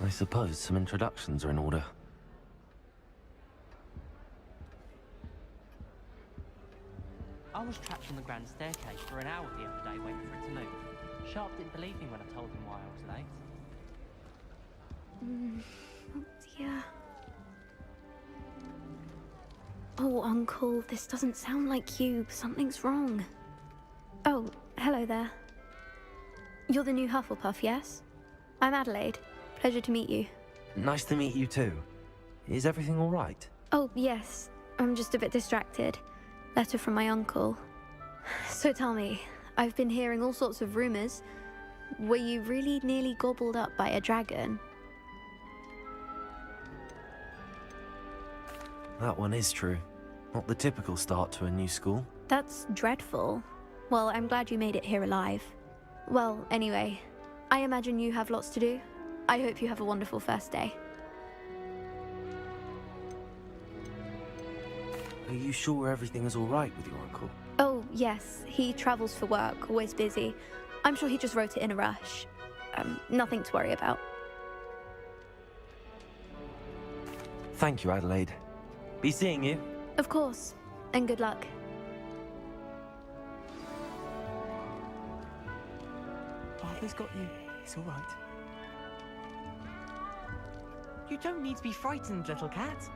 I suppose some introductions are in order. I was trapped on the grand staircase for an hour the other day waiting for it to move. Sharp didn't believe me when I told him why I was late. Oh dear. Oh, Uncle, this doesn't sound like you. Something's wrong. Oh, hello there. You're the new Hufflepuff, yes? I'm Adelaide. Pleasure to meet you. Nice to meet you too. Is everything all right? Oh, yes. I'm just a bit distracted. Letter from my uncle. So tell me, I've been hearing all sorts of rumors. Were you really nearly gobbled up by a dragon? That one is true. Not the typical start to a new school. That's dreadful. Well, I'm glad you made it here alive. Well, anyway, I imagine you have lots to do. I hope you have a wonderful first day. Are you sure everything is all right with your uncle? Oh, yes. He travels for work, always busy. I'm sure he just wrote it in a rush. Nothing to worry about. Thank you, Adelaide. Be seeing you. Of course. And good luck. Arthur's got you. It's all right. You don't need to be frightened, little cat.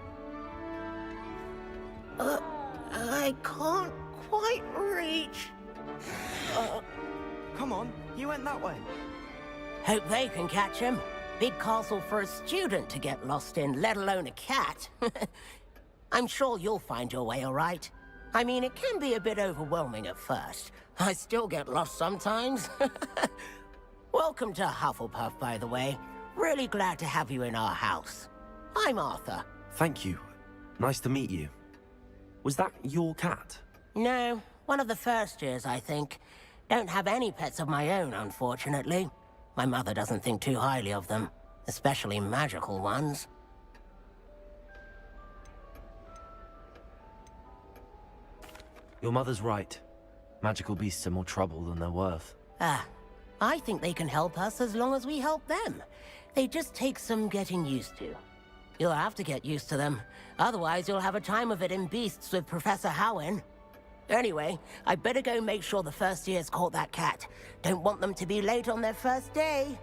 I can't quite reach. Come on, you went that way. Hope they can catch him. Big castle for a student to get lost in, let alone a cat. I'm sure you'll find your way all right. I mean, it can be a bit overwhelming at first. I still get lost sometimes. Welcome to Hufflepuff, by the way. Really glad to have you in our house. I'm Arthur. Thank you. Nice to meet you. Was that your cat? No, one of the first years, I think. Don't have any pets of my own, unfortunately. My mother doesn't think too highly of them, especially magical ones. Your mother's right. Magical beasts are more trouble than they're worth. I think they can help us as long as we help them. They just take some getting used to. You'll have to get used to them. Otherwise, you'll have a time of it in Beasts with Professor Howen. Anyway, I better go make sure the first years caught that cat. Don't want them to be late on their first day.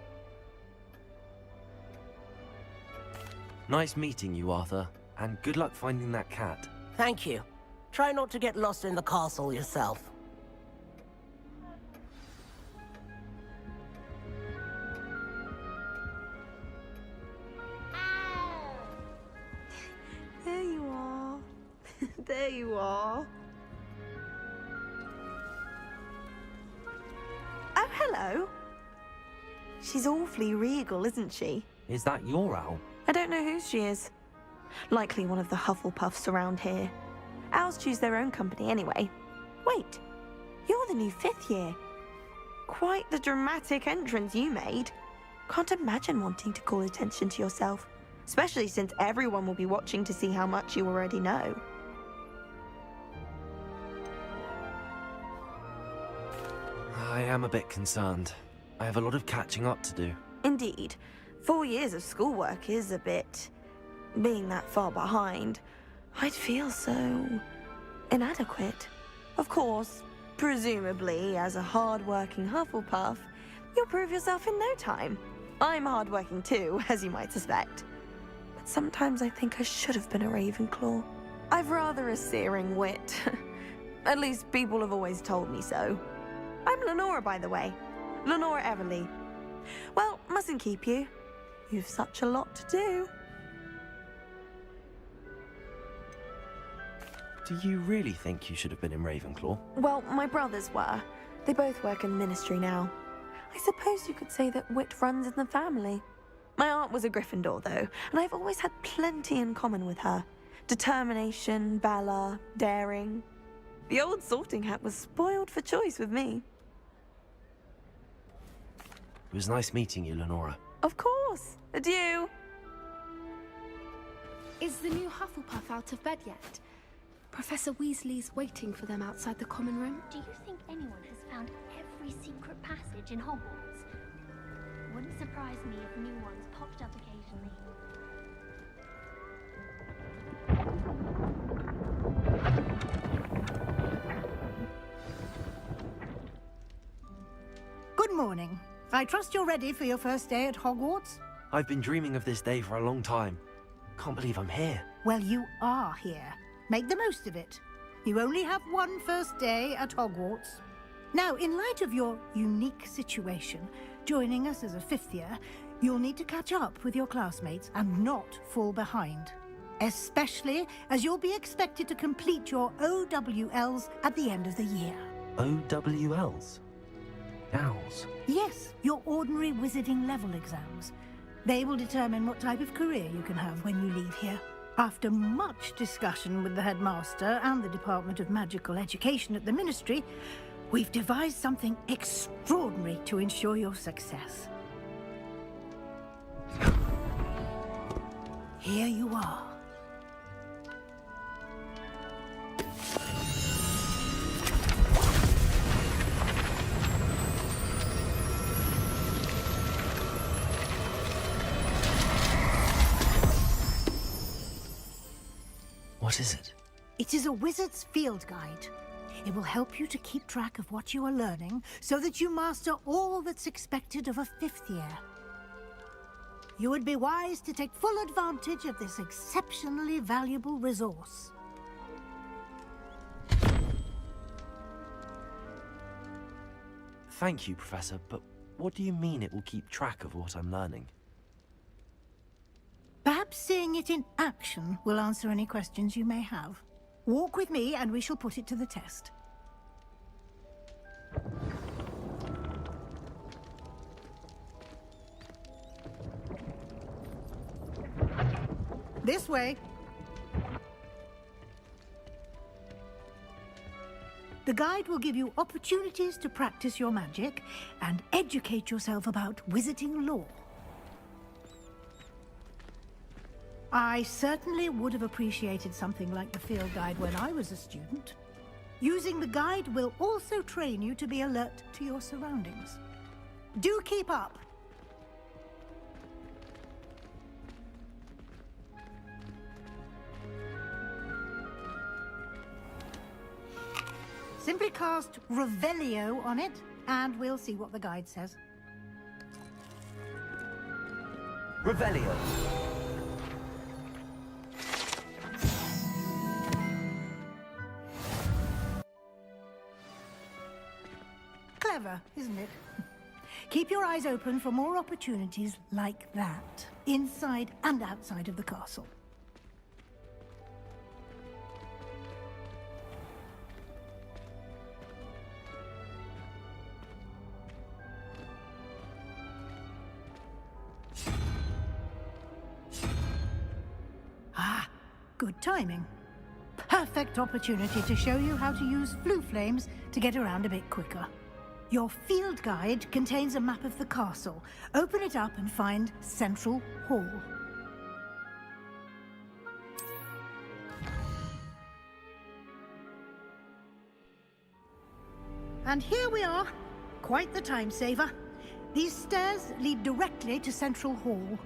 Nice meeting you, Arthur. And good luck finding that cat. Thank you. Try not to get lost in the castle yourself. There you are. There you are. Oh, hello. She's awfully regal, isn't she? Is that your owl? I don't know who she is. Likely one of the Hufflepuffs around here. Owls choose their own company anyway. Wait, you're the new 5th year. Quite the dramatic entrance you made. Can't imagine wanting to call attention to yourself, especially since everyone will be watching to see how much you already know. I am a bit concerned. I have a lot of catching up to do. Indeed, 4 years of schoolwork is a bit... Being that far behind, I'd feel so... inadequate. Of course, presumably, as a hard-working Hufflepuff, you'll prove yourself in no time. I'm hard-working too, as you might suspect. But sometimes I think I should have been a Ravenclaw. I've rather a searing wit. At least people have always told me so. I'm Lenora, by the way. Lenora Everly. Well, mustn't keep you. You've such a lot to do. Do you really think you should have been in Ravenclaw? Well, my brothers were. They both work in the ministry now. I suppose you could say that wit runs in the family. My aunt was a Gryffindor, though, and I've always had plenty in common with her. Determination, valor, daring. The old sorting hat was spoiled for choice with me. It was nice meeting you, Lenora. Of course. Adieu. Is the new Hufflepuff out of bed yet? Professor Weasley's waiting for them outside the common room. Do you think anyone has found every secret passage in Hogwarts? wouldn't surprise me if new ones popped up occasionally. Good morning. I trust you're ready for your first day at Hogwarts? I've been dreaming of this day for a long time. Can't believe I'm here. Well, you are here. Make the most of it. You only have one first day at Hogwarts. Now, in light of your unique situation, joining us as a fifth year, you'll need to catch up with your classmates and not fall behind. Especially as you'll be expected to complete your OWLs at the end of the year. OWLs? Owls? Yes, your ordinary wizarding level exams. They will determine what type of career you can have when you leave here. After much discussion with the headmaster and the Department of Magical Education at the Ministry, we've devised something extraordinary to ensure your success. Here you are. What is it? It is a wizard's field guide. It will help you to keep track of what you are learning so that you master all that's expected of a fifth year. You would be wise to take full advantage of this exceptionally valuable resource. Thank you, Professor, but what do you mean it will keep track of what I'm learning? Perhaps seeing it in action will answer any questions you may have. Walk with me and we shall put it to the test. This way. The guide will give you opportunities to practice your magic and educate yourself about wizarding lore. I certainly would have appreciated something like the field guide when I was a student. Using the guide will also train you to be alert to your surroundings. Do keep up! Simply cast Revelio on it, and we'll see what the guide says. Revelio! Clever, isn't it? Keep your eyes open for more opportunities like that, inside and outside of the castle. Ah, good timing. Perfect opportunity to show you how to use flue flames to get around a bit quicker. Your field guide contains a map of the castle. Open it up and find Central Hall. And here we are. Quite the time saver. These stairs lead directly to Central Hall.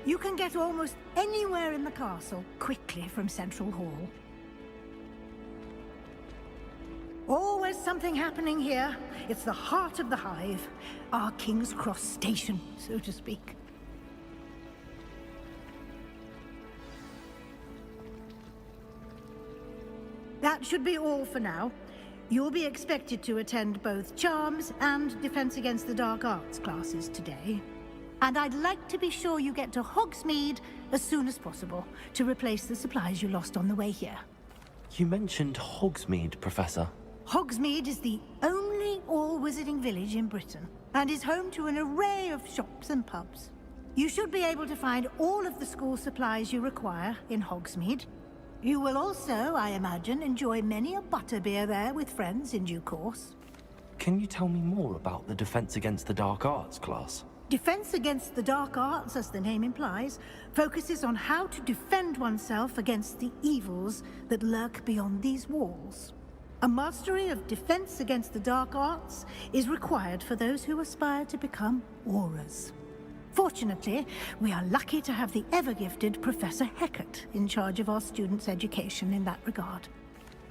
You can get almost anywhere in the castle quickly from Central Hall. Always something happening here. It's the heart of the Hive. Our King's Cross station, so to speak. That should be all for now. You'll be expected to attend both Charms and Defense Against the Dark Arts classes today. And I'd like to be sure you get to Hogsmeade as soon as possible to replace the supplies you lost on the way here. You mentioned Hogsmeade, Professor. Hogsmeade is the only all-wizarding village in Britain and is home to an array of shops and pubs. You should be able to find all of the school supplies you require in Hogsmeade. You will also, I imagine, enjoy many a butterbeer there with friends in due course. Can you tell me more about the Defense Against the Dark Arts class? Defense Against the Dark Arts, as the name implies, focuses on how to defend oneself against the evils that lurk beyond these walls. A mastery of defense against the dark arts is required for those who aspire to become auras. Fortunately, we are lucky to have the ever-gifted Professor Heckert in charge of our students' education in that regard.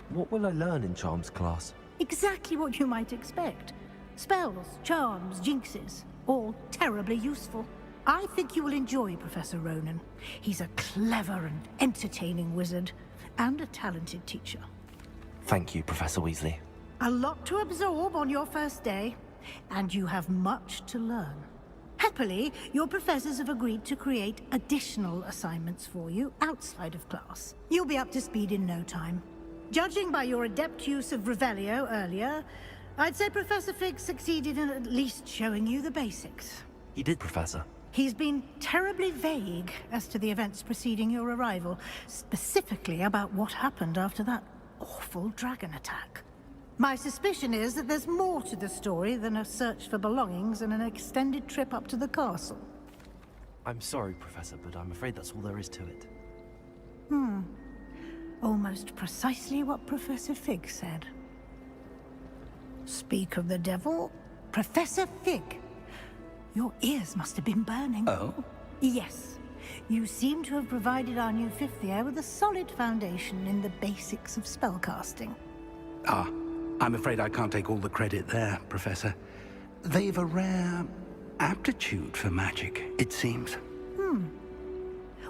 What will I learn in Charms class? Exactly what you might expect. Spells, charms, jinxes, all terribly useful. I think you will enjoy Professor Ronan. He's a clever and entertaining wizard, and a talented teacher. Thank you, Professor Weasley. A lot to absorb on your first day, and you have much to learn. Happily, your professors have agreed to create additional assignments for you outside of class. You'll be up to speed in no time. Judging by your adept use of Revelio earlier, I'd say Professor Fig succeeded in at least showing you the basics. He did, Professor. He's been terribly vague as to the events preceding your arrival, specifically about what happened after that awful dragon attack. My suspicion is that there's more to the story than a search for belongings and an extended trip up to the castle. I'm sorry, Professor, but I'm afraid that's all there is to it. Almost precisely what Professor Fig said. Speak of the devil, Professor Fig. Your ears must have been burning. Oh? Yes. You seem to have provided our new fifth year with a solid foundation in the basics of spellcasting. Ah, I'm afraid I can't take all the credit there, Professor. They've a rare aptitude for magic, it seems.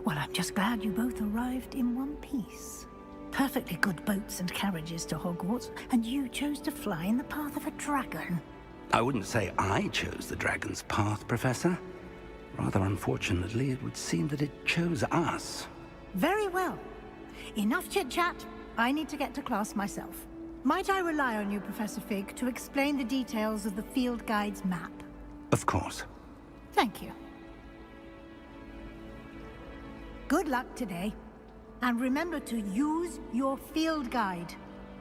Well, I'm just glad you both arrived in one piece. Perfectly good boats and carriages to Hogwarts, and you chose to fly in the path of a dragon. I wouldn't say I chose the dragon's path, Professor. Rather unfortunately, it would seem that it chose us. Very well. Enough chit-chat. I need to get to class myself. Might I rely on you, Professor Fig, to explain the details of the field guide's map? Of course. Thank you. Good luck today. And remember to use your field guide.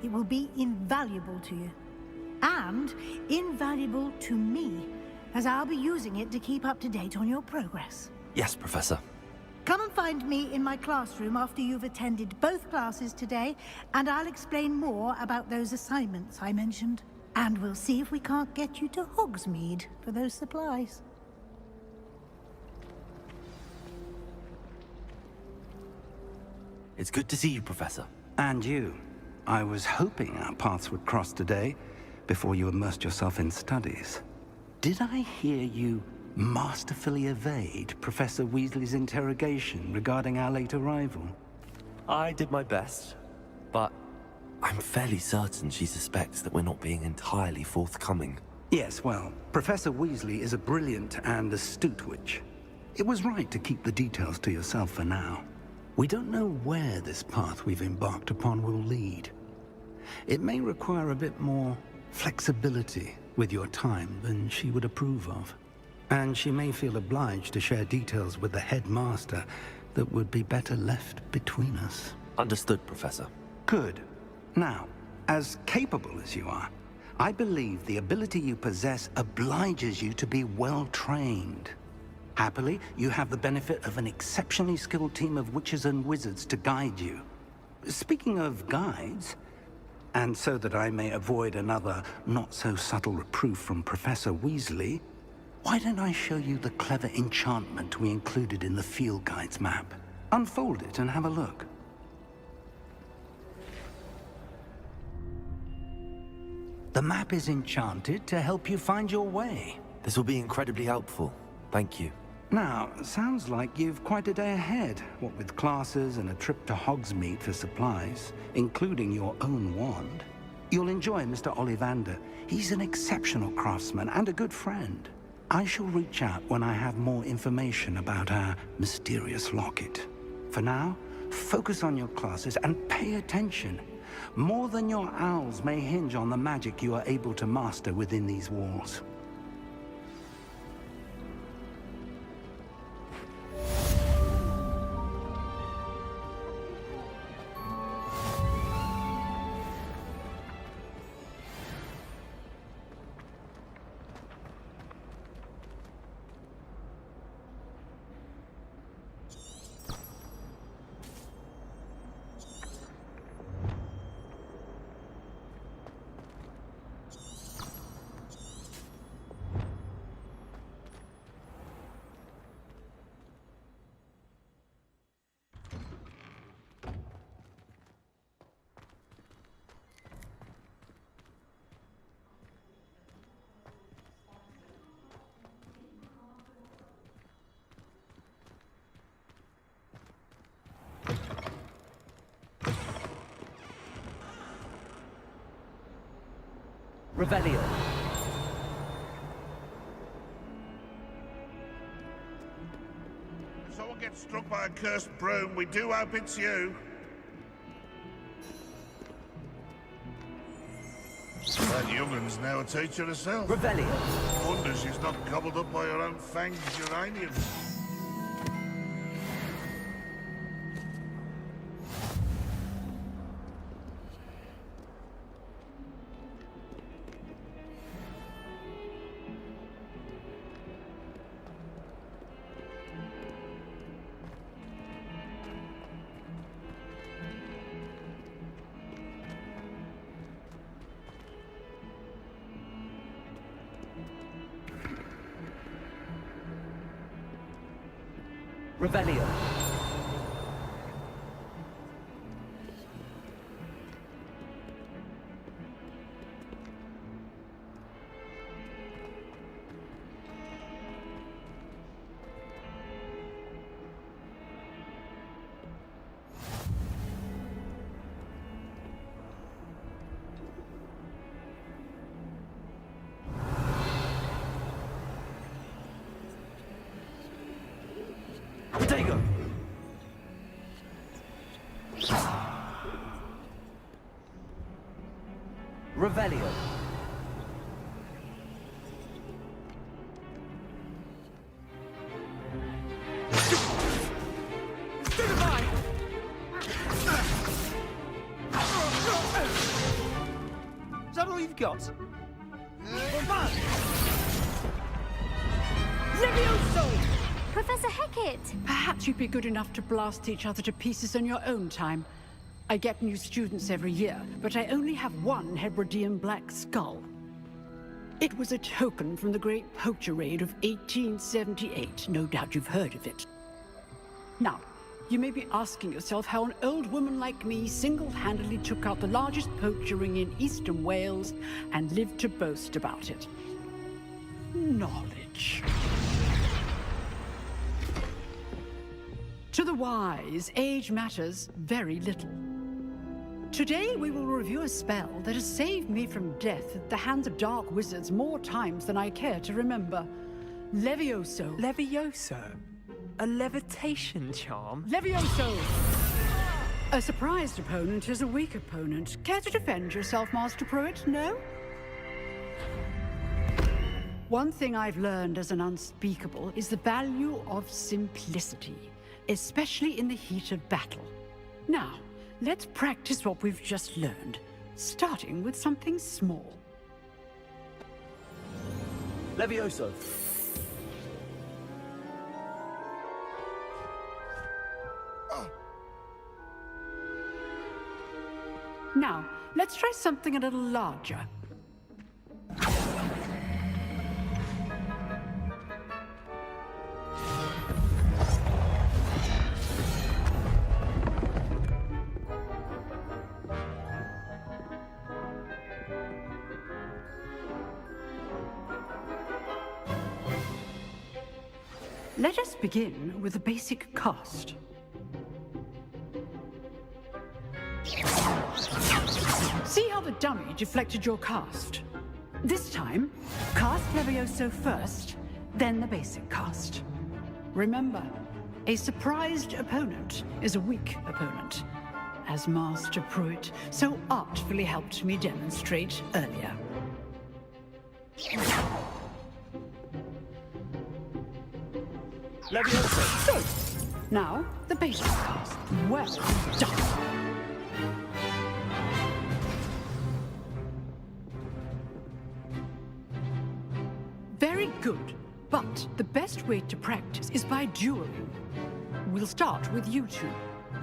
It will be invaluable to you. And invaluable to me, as I'll be using it to keep up to date on your progress. Yes, Professor. Come and find me in my classroom after you've attended both classes today, and I'll explain more about those assignments I mentioned. And we'll see if we can't get you to Hogsmeade for those supplies. It's good to see you, Professor. And you. I was hoping our paths would cross today, before you immersed yourself in studies. Did I hear you masterfully evade Professor Weasley's interrogation regarding our late arrival? I did my best, but I'm fairly certain she suspects that we're not being entirely forthcoming. Yes, well, Professor Weasley is a brilliant and astute witch. It was right to keep the details to yourself for now. We don't know where this path we've embarked upon will lead. It may require a bit more flexibility with your time than she would approve of. And she may feel obliged to share details with the headmaster that would be better left between us. Understood, Professor. Good. Now, as capable as you are, I believe the ability you possess obliges you to be well trained. Happily, you have the benefit of an exceptionally skilled team of witches and wizards to guide you. Speaking of guides, and so that I may avoid another not-so-subtle reproof from Professor Weasley, why don't I show you the clever enchantment we included in the field guide's map? Unfold it and have a look. The map is enchanted to help you find your way. This will be incredibly helpful. Thank you. Now, sounds like you've quite a day ahead, what with classes and a trip to Hogsmeade for supplies, including your own wand. You'll enjoy Mr. Ollivander. He's an exceptional craftsman and a good friend. I shall reach out when I have more information about our mysterious locket. For now, focus on your classes and pay attention. More than your owls may hinge on the magic you are able to master within these walls. Revelio. If someone gets struck by a cursed broom, we do hope it's you. That youngun's now a teacher herself. Revelio. Wonder she's not gobbled up by her own fanged uranium. Revelio. Potato. Revelio. Is that all you've got? Levioso! Professor Hecat! Perhaps you'd be good enough to blast each other to pieces in your own time. I get new students every year, but I only have one Hebridean black skull. It was a token from the Great Poacher Raid of 1878. No doubt you've heard of it. Now, you may be asking yourself how an old woman like me single-handedly took out the largest poacher ring in eastern Wales and lived to boast about it. Knowledge. To the wise, age matters very little. Today we will review a spell that has saved me from death at the hands of dark wizards more times than I care to remember. Levioso. Levioso? A levitation charm? Levioso! A surprised opponent is a weak opponent. Care to defend yourself, Master Pruitt? No? One thing I've learned as an unspeakable is the value of simplicity, especially in the heat of battle. Now, let's practice what we've just learned, starting with something small. Levioso. Now, let's try something a little larger. Let us begin with a basic cast. See how the dummy deflected your cast? This time, cast Levioso first, then the basic cast. Remember, a surprised opponent is a weak opponent, as Master Pruitt so artfully helped me demonstrate earlier. Levioso. Good. Now, the basic cast. Well done. Very good. But the best way to practice is by dueling. We'll start with you two.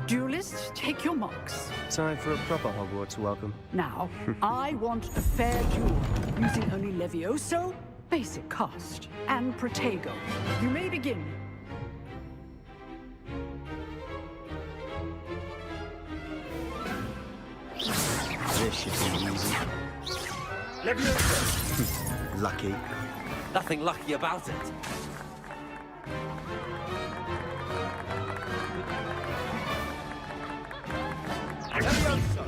Duelists, take your marks. Time for a proper Hogwarts welcome. Now, I want a fair duel, using only Levioso, basic cast, and Protego. You may begin. This should be easy. Levioso. Lucky. Nothing lucky about it. Levioso.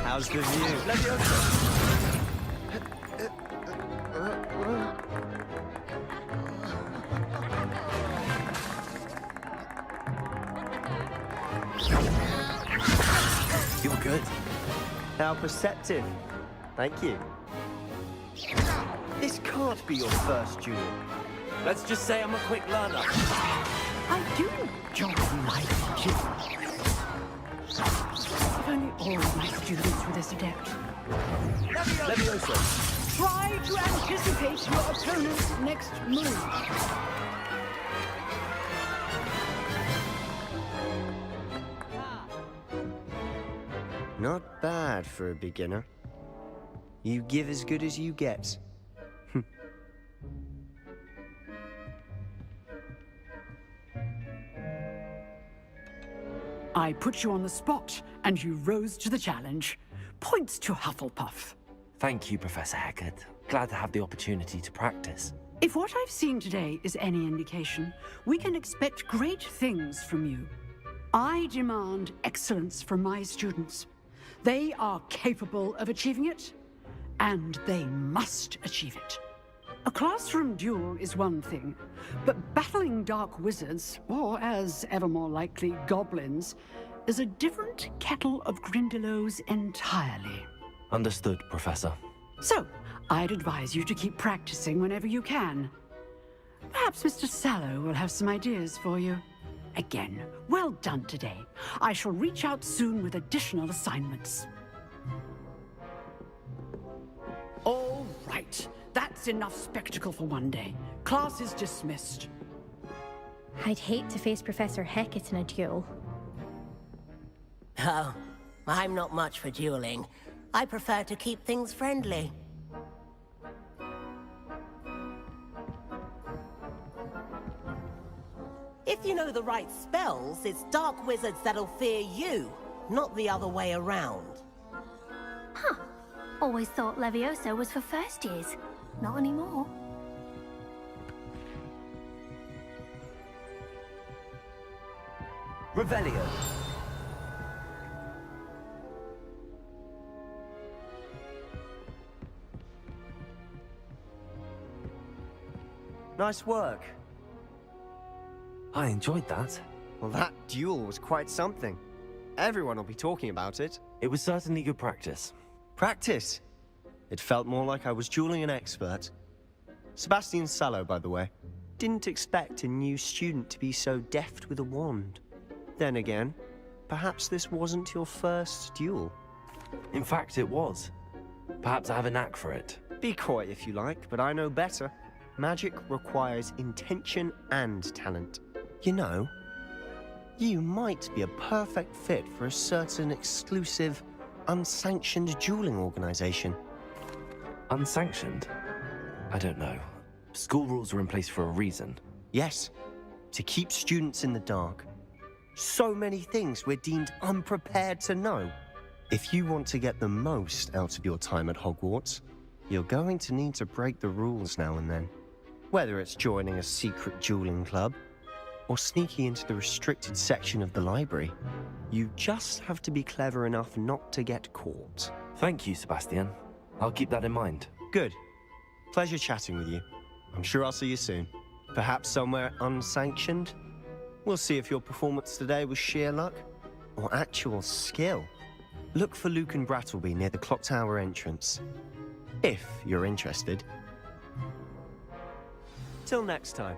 How's the view? Levioso. How perceptive. Thank you. This can't be your first duel. Let's just say I'm a quick learner. I do enjoy my duel. If only all of my students were this adept. Levioso. Try to anticipate your opponent's next move. Not bad for a beginner. You give as good as you get. I put you on the spot, and you rose to the challenge. Points to Hufflepuff. Thank you, Professor Hecat. Glad to have the opportunity to practice. If what I've seen today is any indication, we can expect great things from you. I demand excellence from my students. They are capable of achieving it, and they must achieve it. A classroom duel is one thing, but battling dark wizards, or as ever more likely, goblins, is a different kettle of Grindylows entirely. Understood, Professor. So, I'd advise you to keep practicing whenever you can. Perhaps Mr. Sallow will have some ideas for you. Again, well done today. I shall reach out soon with additional assignments. All right. That's enough spectacle for one day. Class is dismissed. I'd hate to face Professor Hecat in a duel. Oh, I'm not much for dueling. I prefer to keep things friendly. If you know the right spells, it's dark wizards that'll fear you, not the other way around. Huh. Always thought Levioso was for first years. Not anymore. Revelio. Nice work. I enjoyed that. Well, that duel was quite something. Everyone will be talking about it. It was certainly good practice. Practice? It felt more like I was dueling an expert. Sebastian Sallow, by the way. Didn't expect a new student to be so deft with a wand. Then again, perhaps this wasn't your first duel. In fact, it was. Perhaps I have a knack for it. Be coy if you like, but I know better. Magic requires intention and talent. You know, you might be a perfect fit for a certain exclusive, unsanctioned dueling organization. Unsanctioned? I don't know. School rules are in place for a reason. Yes, to keep students in the dark. So many things we're deemed unprepared to know. If you want to get the most out of your time at Hogwarts, you're going to need to break the rules now and then. Whether it's joining a secret dueling club, or sneaking into the restricted section of the library, you just have to be clever enough not to get caught. Thank you, Sebastian. I'll keep that in mind. Good. Pleasure chatting with you. I'm sure I'll see you soon. Perhaps somewhere unsanctioned? We'll see if your performance today was sheer luck or actual skill. Look for Luke and Brattleby near the clock tower entrance, if you're interested. Till next time.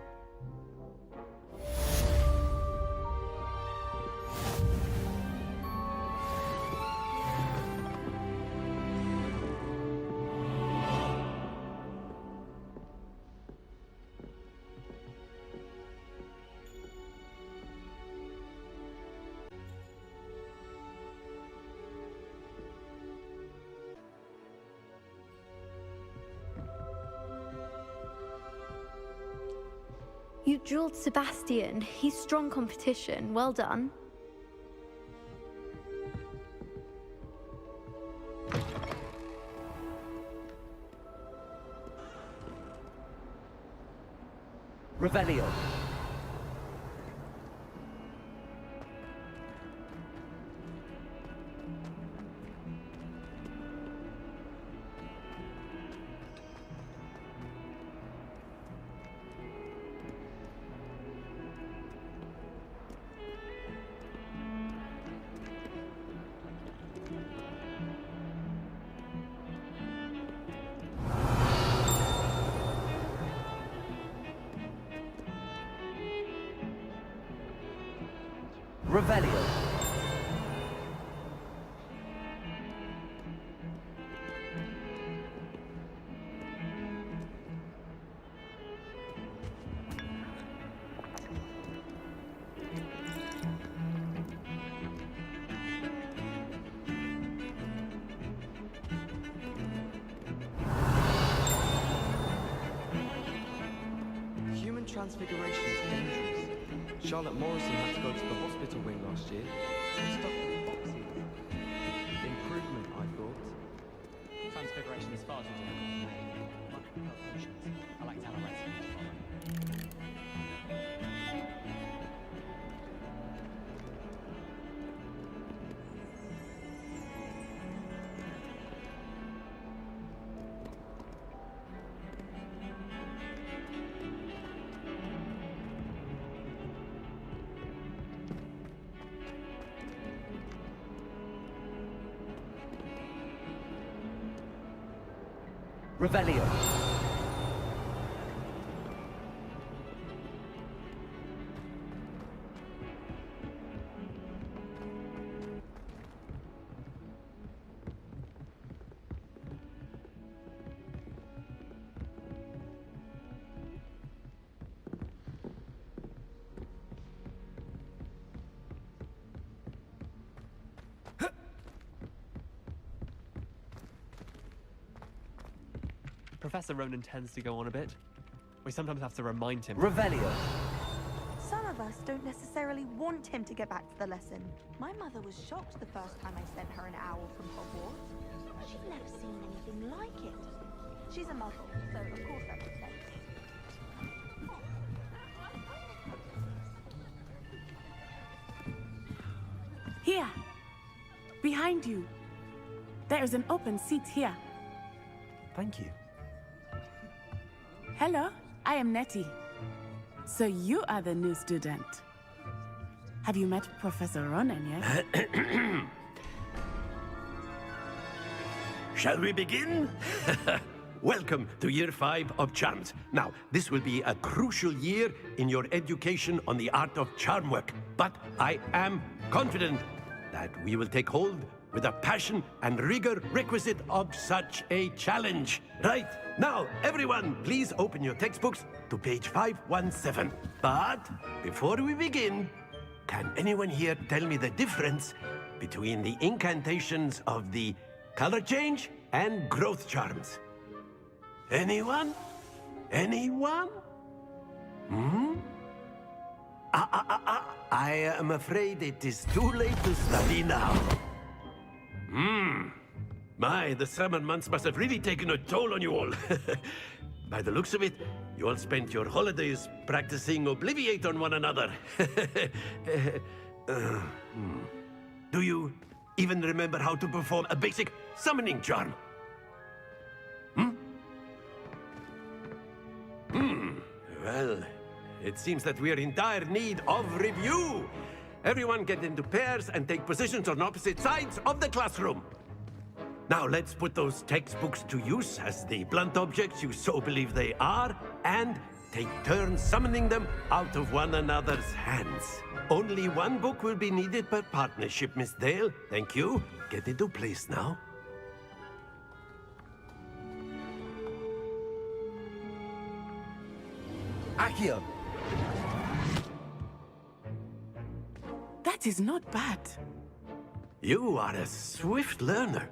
You drilled Sebastian. He's strong competition. Well done. Revelio. Revelio. Human transfiguration is dangerous. Charlotte Morrison had to go to the hospital wing last year. Stuck with boxes. Improvement, I thought. Transfiguration is far too difficult. Much prefer potions. I like to have a recipe to follow. Revelio. Professor Ronan tends to go on a bit. We sometimes have to remind him. Revelio. Some of us don't necessarily want him to get back to the lesson. My mother was shocked the first time I sent her an owl from Hogwarts. She'd never seen anything like it. She's a muggle, so of course that makes sense. Here. Behind you. There is an open seat here. Thank you. Hello, I am Nettie. So you are the new student. Have you met Professor Ronan yet? Shall we begin? Welcome to Year 5 of Charms. Now, this will be a crucial year in your education on the art of charm work. But I am confident that we will take hold with the passion and rigor requisite of such a challenge. Right, now, everyone, please open your textbooks to page 517. But before we begin, can anyone here tell me the difference between the incantations of the color change and growth charms? Anyone? Anyone? I am afraid it is too late to study now. My, the summer months must have really taken a toll on you all. By the looks of it, you all spent your holidays practicing Obliviate on one another. Do you even remember how to perform a basic summoning charm? Well, it seems that we are in dire need of review. Everyone get into pairs and take positions on opposite sides of the classroom. Now let's put those textbooks to use as the blunt objects you so believe they are, and take turns summoning them out of one another's hands. Only one book will be needed per partnership, Miss Dale. Thank you. Get into place now. Accio. That is not bad. You are a swift learner.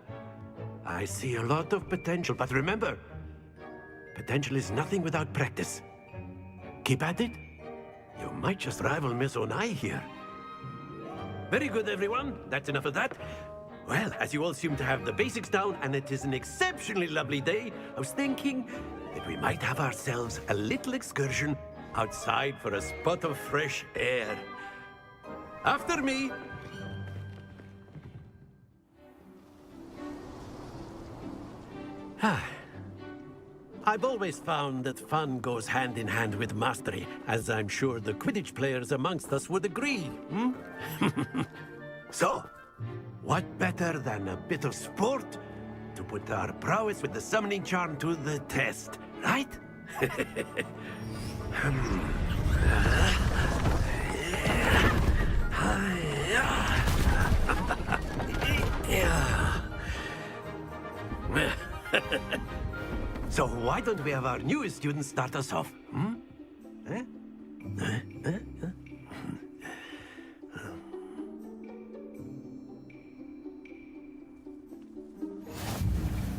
I see a lot of potential, but remember, potential is nothing without practice. Keep at it. You might just rival Miss Onai here. Very good, everyone. That's enough of that. Well, as you all seem to have the basics down, and it is an exceptionally lovely day, I was thinking that we might have ourselves a little excursion outside for a spot of fresh air. After me. I've always found that fun goes hand in hand with mastery, as I'm sure the Quidditch players amongst us would agree. So, what better than a bit of sport to put our prowess with the summoning charm to the test, right? So why don't we have our newest student start us off? Hmm? Eh?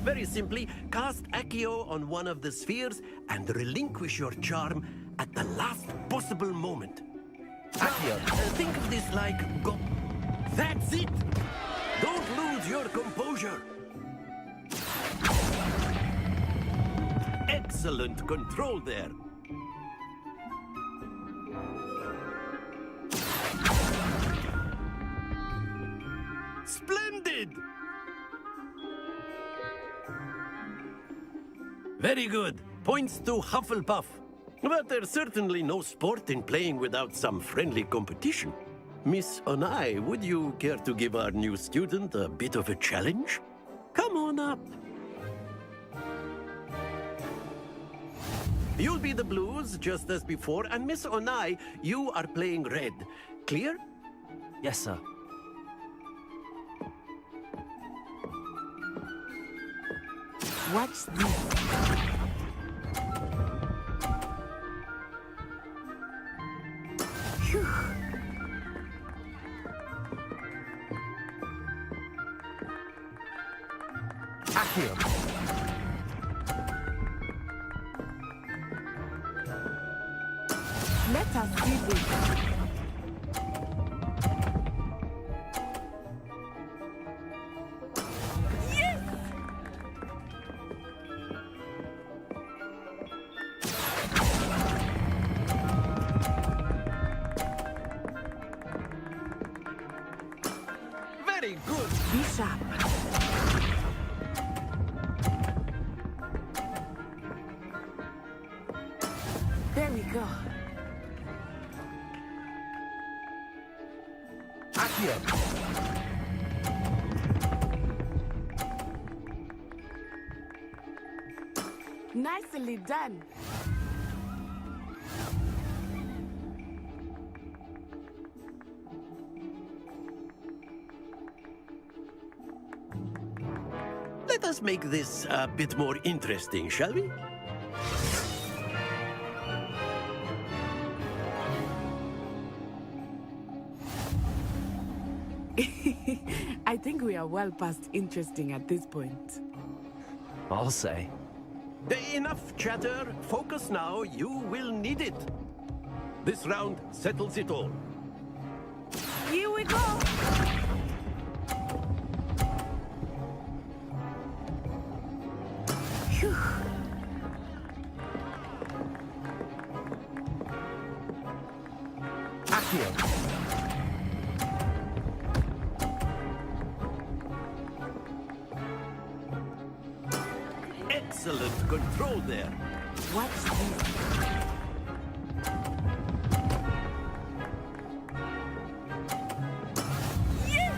Very simply, cast Accio on one of the spheres and relinquish your charm at the last possible moment. Accio, think of this like That's it! Don't lose your composure! Excellent control there. Splendid! Very good. Points to Hufflepuff. But there's certainly no sport in playing without some friendly competition. Miss Onai, would you care to give our new student a bit of a challenge? Come on up. You'll be the blues, just as before, and Miss Onai, you are playing red. Clear? Yes, sir. Watch this. Phew. Accio. Let us see this. Yes! Very good. Be sharp. There we go. Accio. Nicely done. Let us make this a bit more interesting, shall we? I think we are well past interesting at this point. I'll say. Enough chatter. Focus now. You will need it. This round settles it all. Here we go. Phew. Accio. Excellent control there. Watch this. Yes!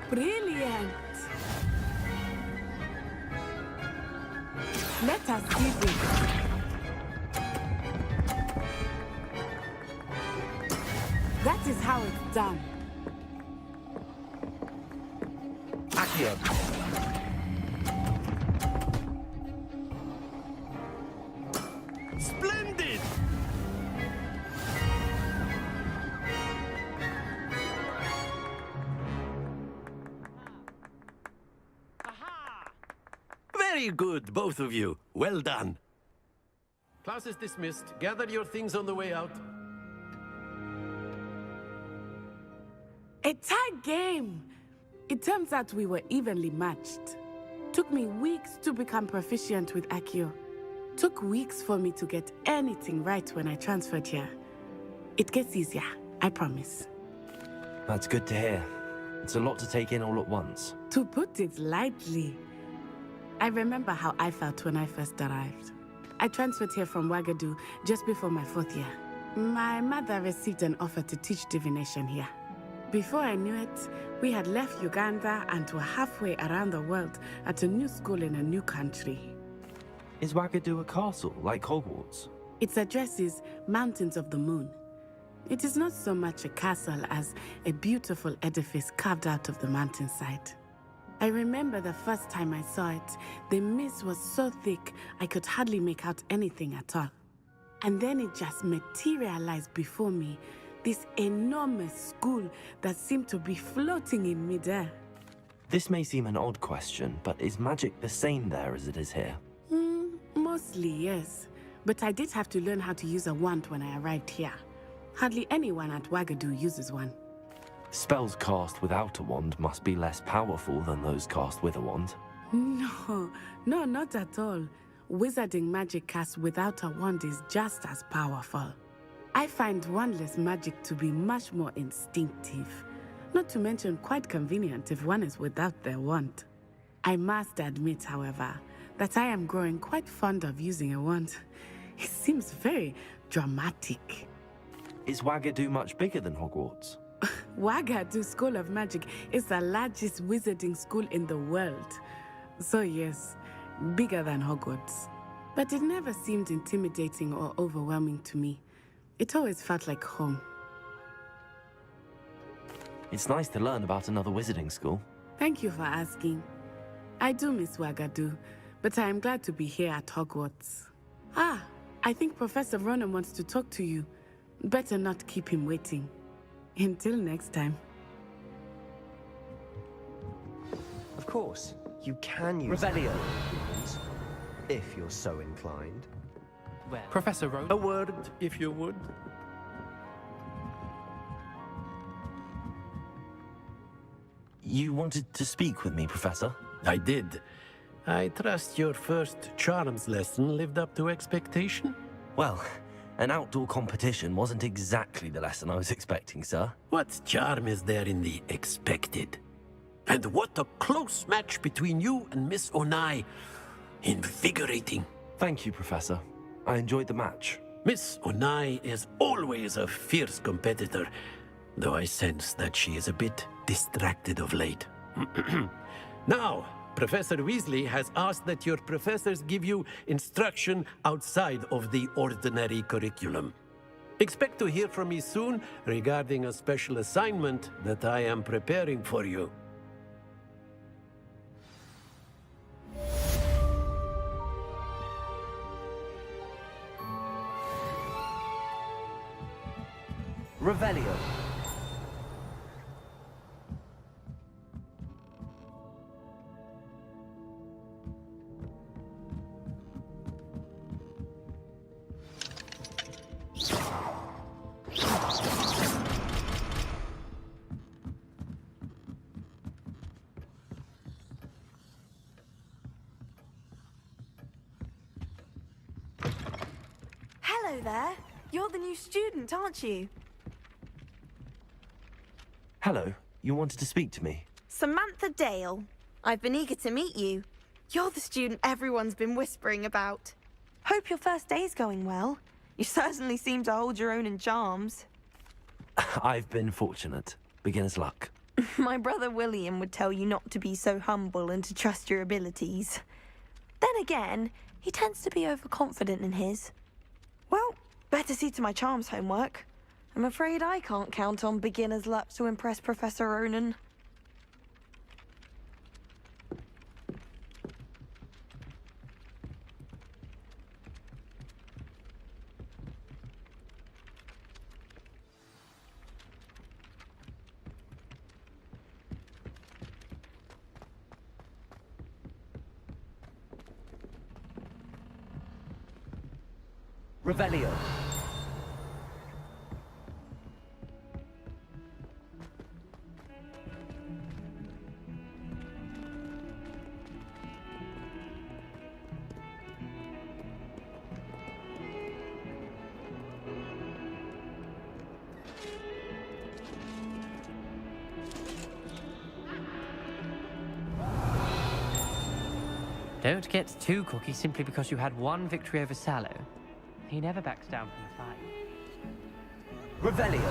Brilliant. Let us see this. That is how it's done. Accio. Splendid! Very good, both of you. Well done. Class is dismissed. Gather your things on the way out. A tight game! It turns out we were evenly matched. Took me weeks to become proficient with Accio. Took weeks for me to get anything right when I transferred here. It gets easier, I promise. That's good to hear. It's a lot to take in all at once. To put it lightly, I remember how I felt when I first arrived. I transferred here from Wagadu just before my 4th year. My mother received an offer to teach divination here. Before I knew it, we had left Uganda and were halfway around the world at a new school in a new country. Is Wagadu a castle, like Hogwarts? Its address is Mountains of the Moon. It is not so much a castle as a beautiful edifice carved out of the mountainside. I remember the first time I saw it, the mist was so thick I could hardly make out anything at all. And then it just materialized before me, this enormous school that seemed to be floating in midair. This may seem an odd question, but is magic the same there as it is here? Mostly, yes. But I did have to learn how to use a wand when I arrived here. Hardly anyone at Wagadu uses one. Spells cast without a wand must be less powerful than those cast with a wand. No, not at all. Wizarding magic cast without a wand is just as powerful. I find wandless magic to be much more instinctive. Not to mention quite convenient if one is without their wand. I must admit, however, that I am growing quite fond of using a wand. It seems very dramatic. Is Wagadu much bigger than Hogwarts? Wagadu School of Magic is the largest wizarding school in the world. So yes, bigger than Hogwarts. But it never seemed intimidating or overwhelming to me. It always felt like home. It's nice to learn about another wizarding school. Thank you for asking. I do miss Wagadu, but I am glad to be here at Hogwarts. I think Professor Ronan wants to talk to you. Better not keep him waiting. Until next time. Of course, you can use Revelio, if you're so inclined. Well, Professor Ronan. A word, if you would. You wanted to speak with me, Professor? I did. I trust your first charms lesson lived up to expectation? Well, an outdoor competition wasn't exactly the lesson I was expecting, sir. What charm is there in the expected? And what a close match between you and Miss Onai. Invigorating. Thank you, Professor. I enjoyed the match. Miss Onai is always a fierce competitor, though I sense that she is a bit distracted of late. Now, Professor Weasley has asked that your professors give you instruction outside of the ordinary curriculum. Expect to hear from me soon regarding a special assignment that I am preparing for you. Revelio. Hello there. You're the new student, aren't you? Hello. You wanted to speak to me? Samantha Dale. I've been eager to meet you. You're the student everyone's been whispering about. Hope your first day's going well. You certainly seem to hold your own in charms. I've been fortunate. Beginner's luck. My brother William would tell you not to be so humble and to trust your abilities. Then again, he tends to be overconfident in his. Well, better see to my charms homework. I'm afraid I can't count on beginner's luck to impress Professor Ronan. Revelio. Don't get too cocky simply because you had one victory over Sallow. He never backs down from the fight. Revelio.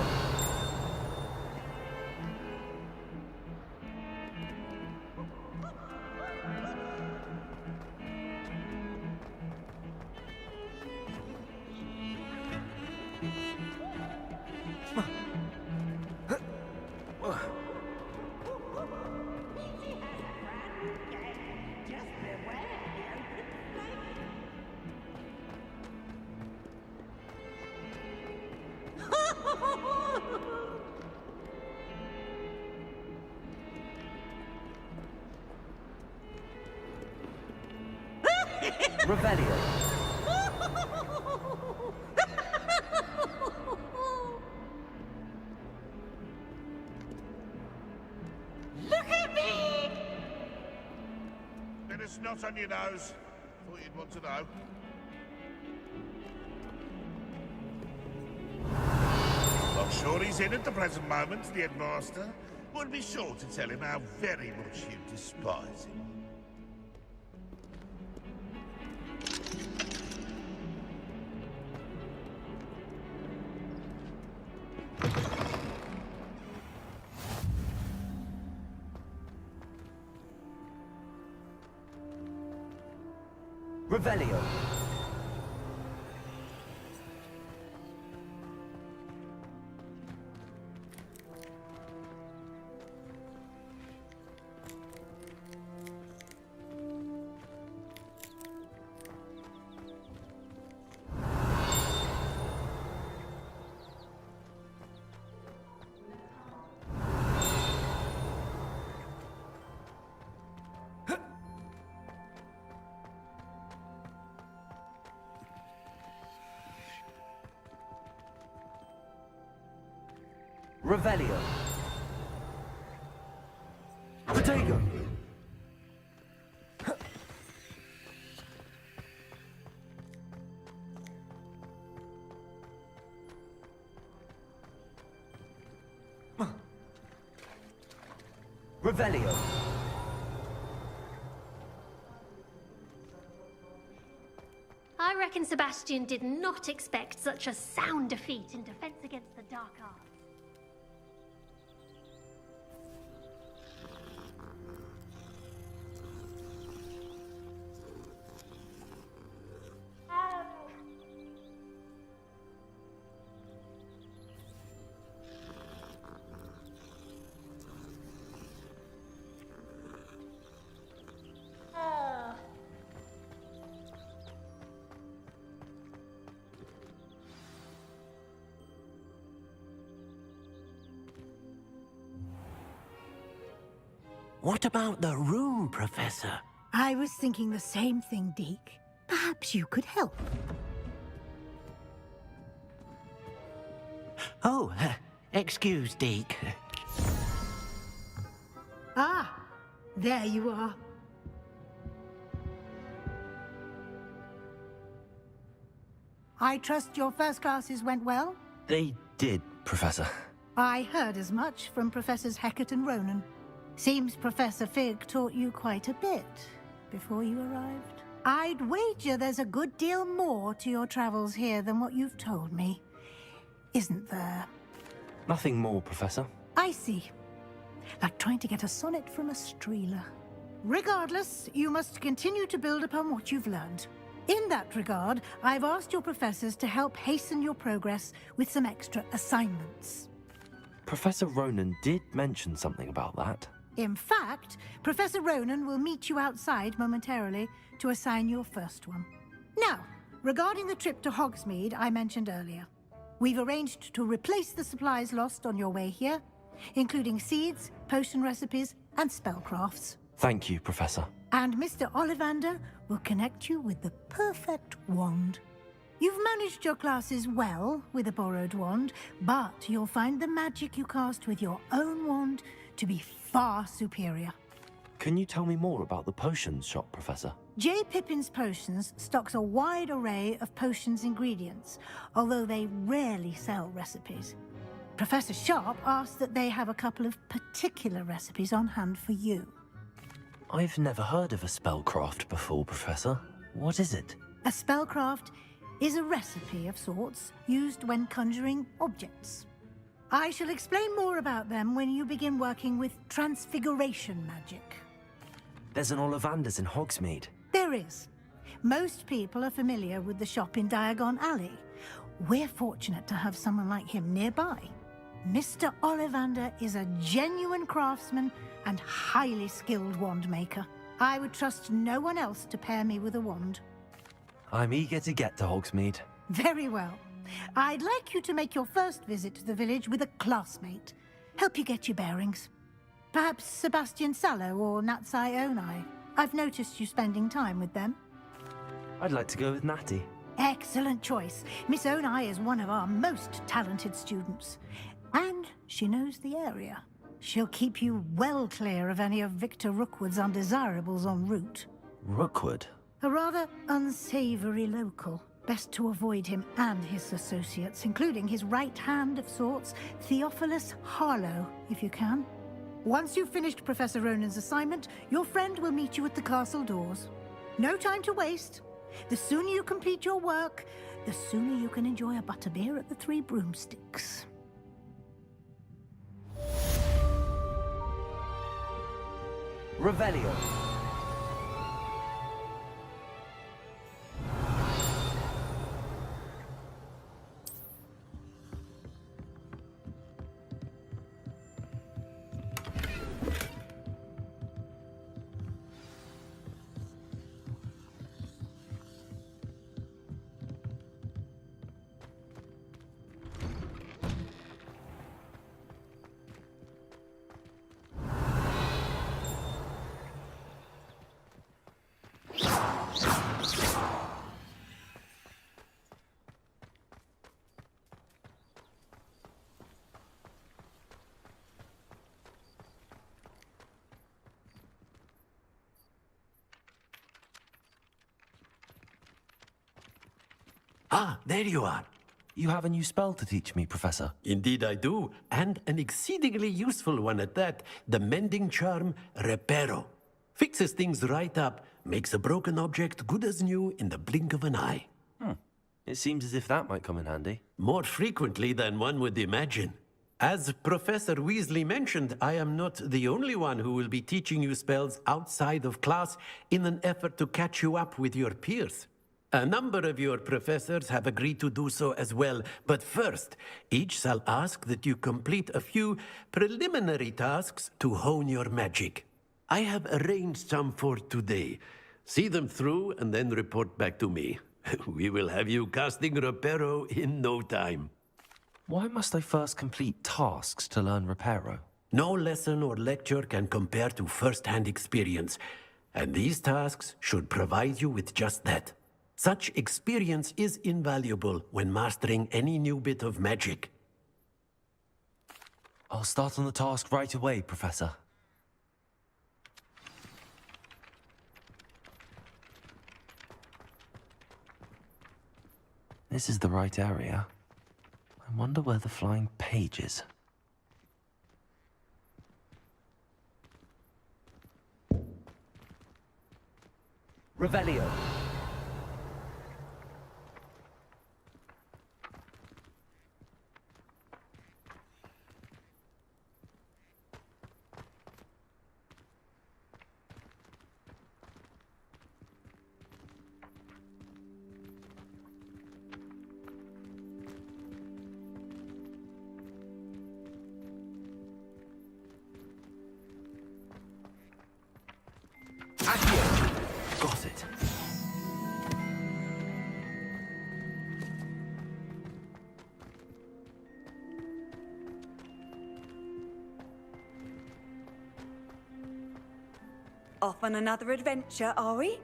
Revelio. Look at me! Bit of snot on your nose. Thought you'd want to know. Not sure he's in at the present moment, the headmaster. Would be sure to tell him how very much you despise him. Revelio. Revelio. Protego. Revelio. I reckon Sebastian did not expect such a sound defeat in Defense Against the Dark Arts. What about the room, Professor? I was thinking the same thing, Deke. Perhaps you could help. Oh, excuse, Deke. Ah, there you are. I trust your first classes went well? They did, Professor. I heard as much from Professors Hecat and Ronan. Seems Professor Fig taught you quite a bit before you arrived. I'd wager there's a good deal more to your travels here than what you've told me. Isn't there? Nothing more, Professor. I see. Like trying to get a sonnet from a streeler. Regardless, you must continue to build upon what you've learned. In that regard, I've asked your professors to help hasten your progress with some extra assignments. Professor Ronan did mention something about that. In fact, Professor Ronan will meet you outside momentarily to assign your first one. Now, regarding the trip to Hogsmeade I mentioned earlier, we've arranged to replace the supplies lost on your way here, including seeds, potion recipes, and spellcrafts. Thank you, Professor. And Mr. Ollivander will connect you with the perfect wand. You've managed your classes well with a borrowed wand, but you'll find the magic you cast with your own wand to be far superior. Can you tell me more about the potions shop, Professor? J. Pippin's Potions stocks a wide array of potions ingredients, although they rarely sell recipes. Professor Sharp asked that they have a couple of particular recipes on hand for you. I've never heard of a spellcraft before, Professor. What is it? A spellcraft is a recipe of sorts used when conjuring objects. I shall explain more about them when you begin working with transfiguration magic. There's an Ollivander's in Hogsmeade. There is. Most people are familiar with the shop in Diagon Alley. We're fortunate to have someone like him nearby. Mr. Ollivander is a genuine craftsman and highly skilled wand maker. I would trust no one else to pair me with a wand. I'm eager to get to Hogsmeade. Very well. I'd like you to make your first visit to the village with a classmate. Help you get your bearings. Perhaps Sebastian Sallow or Natsai Onai. I've noticed you spending time with them. I'd like to go with Natty. Excellent choice. Miss Onai is one of our most talented students. And she knows the area. She'll keep you well clear of any of Victor Rookwood's undesirables en route. Rookwood? A rather unsavory local. Best to avoid him and his associates, including his right hand of sorts, Theophilus Harlow, if you can. Once you've finished Professor Ronan's assignment, your friend will meet you at the castle doors. No time to waste. The sooner you complete your work, the sooner you can enjoy a butterbeer at the Three Broomsticks. Revelio. Ah, there you are. You have a new spell to teach me, Professor. Indeed I do, and an exceedingly useful one at that. The mending charm, Reparo. Fixes things right up, makes a broken object good as new in the blink of an eye. It seems as if that might come in handy. More frequently than one would imagine. As Professor Weasley mentioned, I am not the only one who will be teaching you spells outside of class in an effort to catch you up with your peers. A number of your professors have agreed to do so as well, but first, each shall ask that you complete a few preliminary tasks to hone your magic. I have arranged some for today. See them through and then report back to me. We will have you casting Reparo in no time. Why must I first complete tasks to learn Reparo? No lesson or lecture can compare to first-hand experience, and these tasks should provide you with just that. Such experience is invaluable when mastering any new bit of magic. I'll start on the task right away, Professor. This is the right area. I wonder where the flying page is. Revelio. Got it. Off on another adventure, are we?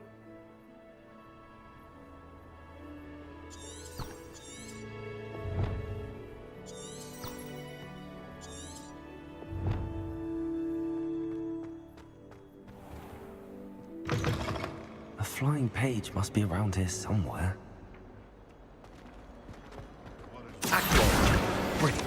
A flying page must be around here somewhere. Brilliant.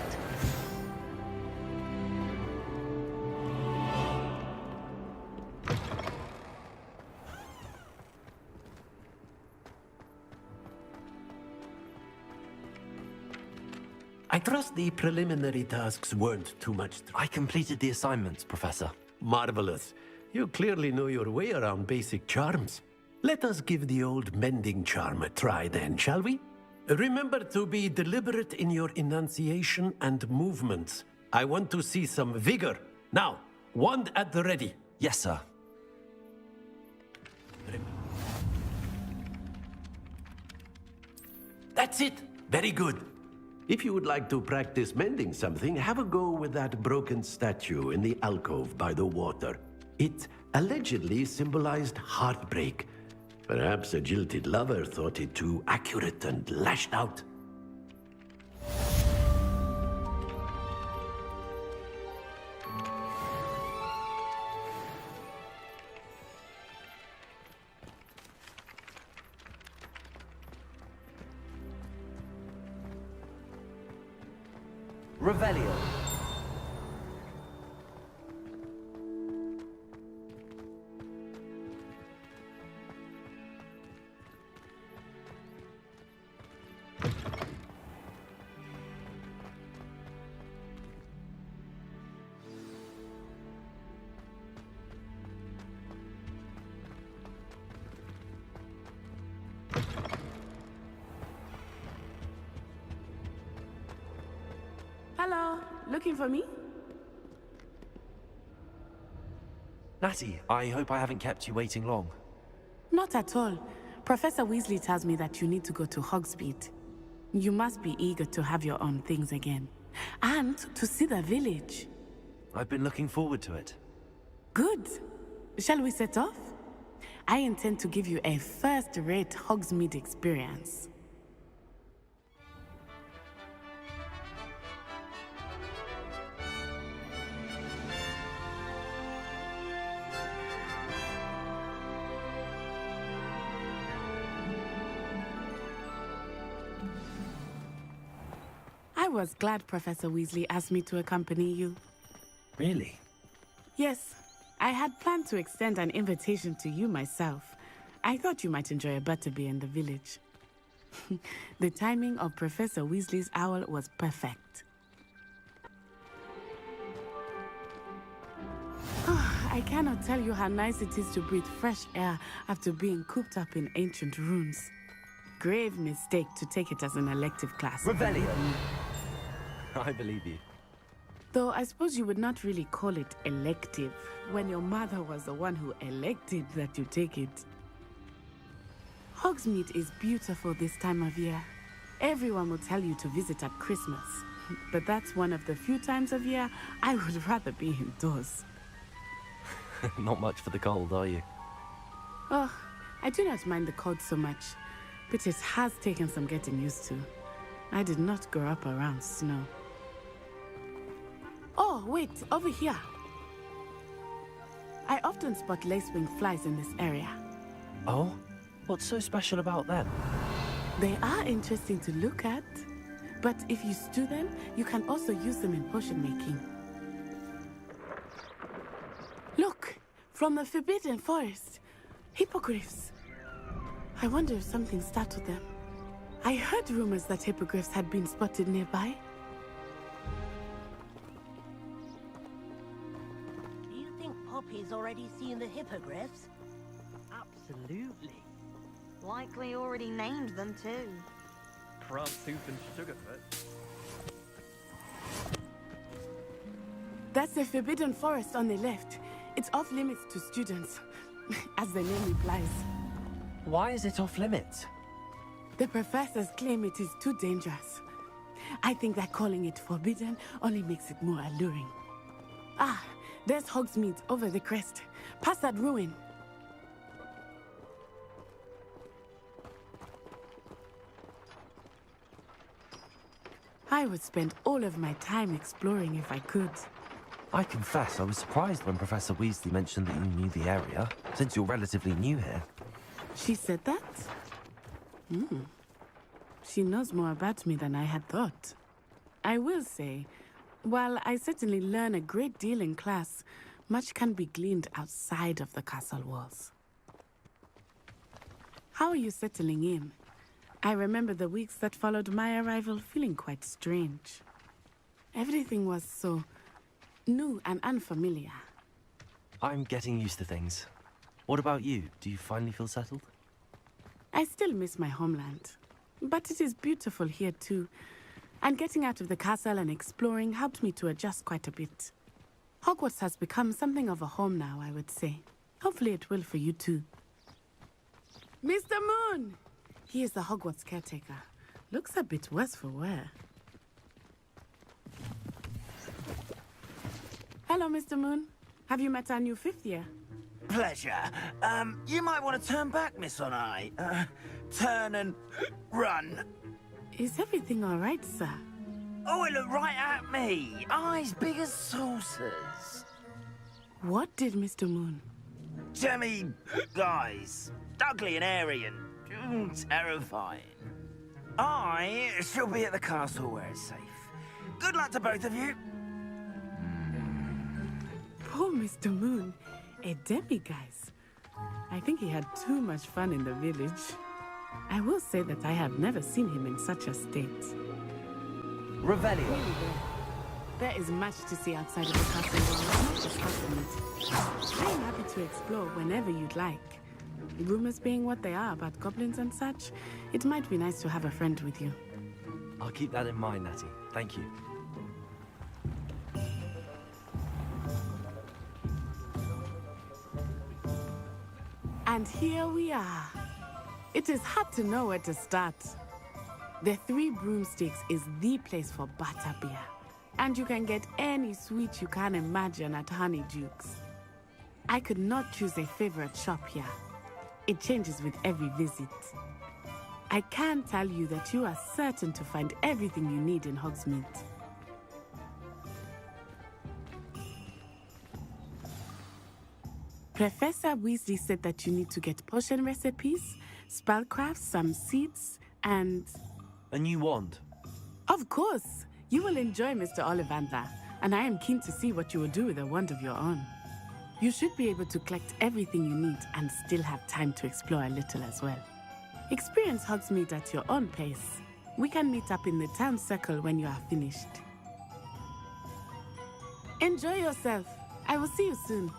I trust the preliminary tasks weren't too much. I completed the assignments, Professor. Marvelous. You clearly know your way around basic charms. Let us give the old mending charm a try then, shall we? Remember to be deliberate in your enunciation and movements. I want to see some vigor. Now, wand at the ready. Yes, sir. That's it. Very good. If you would like to practice mending something, have a go with that broken statue in the alcove by the water. It allegedly symbolized heartbreak. Perhaps a jilted lover thought it too accurate and lashed out. Revelio. Hello, looking for me? Natty, I hope I haven't kept you waiting long. Not at all. Professor Weasley tells me that you need to go to Hogsmeade. You must be eager to have your own things again. And to see the village. I've been looking forward to it. Good. Shall we set off? I intend to give you a first-rate Hogsmeade experience. I was glad Professor Weasley asked me to accompany you. Really? Yes, I had planned to extend an invitation to you myself. I thought you might enjoy a butterbeer in the village. The timing of Professor Weasley's owl was perfect. I cannot tell you how nice it is to breathe fresh air after being cooped up in ancient ruins. Grave mistake to take it as an elective class. Revelio. I believe you. Though I suppose you would not really call it elective when your mother was the one who elected that you take it. Hogsmeade is beautiful this time of year. Everyone will tell you to visit at Christmas, but that's one of the few times of year I would rather be indoors. Not much for the cold, are you? Oh, I do not mind the cold so much, but it has taken some getting used to. I did not grow up around snow. Oh, wait, over here. I often spot lacewing flies in this area. Oh? What's so special about them? They are interesting to look at, but if you stew them, you can also use them in potion making. Look, from the Forbidden Forest, hippogriffs. I wonder if something startled them. I heard rumors that hippogriffs had been spotted nearby. Do you think Poppy's already seen the hippogriffs? Absolutely. Likely already named them too. Prawn soup and sugarfoot. That's the Forbidden Forest on the left. It's off limits to students, as the name implies. Why is it off limits? The professors claim it is too dangerous. I think that calling it forbidden only makes it more alluring. Ah, there's Hogsmeade over the crest. Past that ruin. I would spend all of my time exploring if I could. I confess, I was surprised when Professor Weasley mentioned that you knew the area, since you're relatively new here. She said that? She knows more about me than I had thought. I will say, while I certainly learn a great deal in class, much can be gleaned outside of the castle walls. How are you settling in? I remember the weeks that followed my arrival feeling quite strange. Everything was so new and unfamiliar. I'm getting used to things. What about you? Do you finally feel settled? I still miss my homeland. But it is beautiful here too. And getting out of the castle and exploring helped me to adjust quite a bit. Hogwarts has become something of a home now, I would say. Hopefully it will for you too. Mr. Moon! He is the Hogwarts caretaker. Looks a bit worse for wear. Hello, Mr. Moon. Have you met our new 5th year? Pleasure. You might want to turn back, Miss Onai. Turn and run. Is everything all right, sir? Oh, it looked right at me. Eyes big as saucers. What did Mr. Moon? Jemmy guys. Ugly and airy and terrifying. I shall be at the castle where it's safe. Good luck to both of you. Poor Mr. Moon. A demiguise. I think he had too much fun in the village. I will say that I have never seen him in such a state. Revelio. There is much to see outside of the castle walls, not discussing it. I am happy to explore whenever you'd like. Rumors being what they are about goblins and such, it might be nice to have a friend with you. I'll keep that in mind, Natty. Thank you. And here we are. It is hard to know where to start. The Three Broomsticks is the place for butterbeer. And you can get any sweet you can imagine at Honeydukes. I could not choose a favorite shop here. It changes with every visit. I can tell you that you are certain to find everything you need in Hogsmeade. Professor Weasley said that you need to get potion recipes, spellcrafts, some seeds, and... A new wand? Of course! You will enjoy Mr. Ollivander, and I am keen to see what you will do with a wand of your own. You should be able to collect everything you need and still have time to explore a little as well. Experience Hogsmeade at your own pace. We can meet up in the town circle when you are finished. Enjoy yourself. I will see you soon.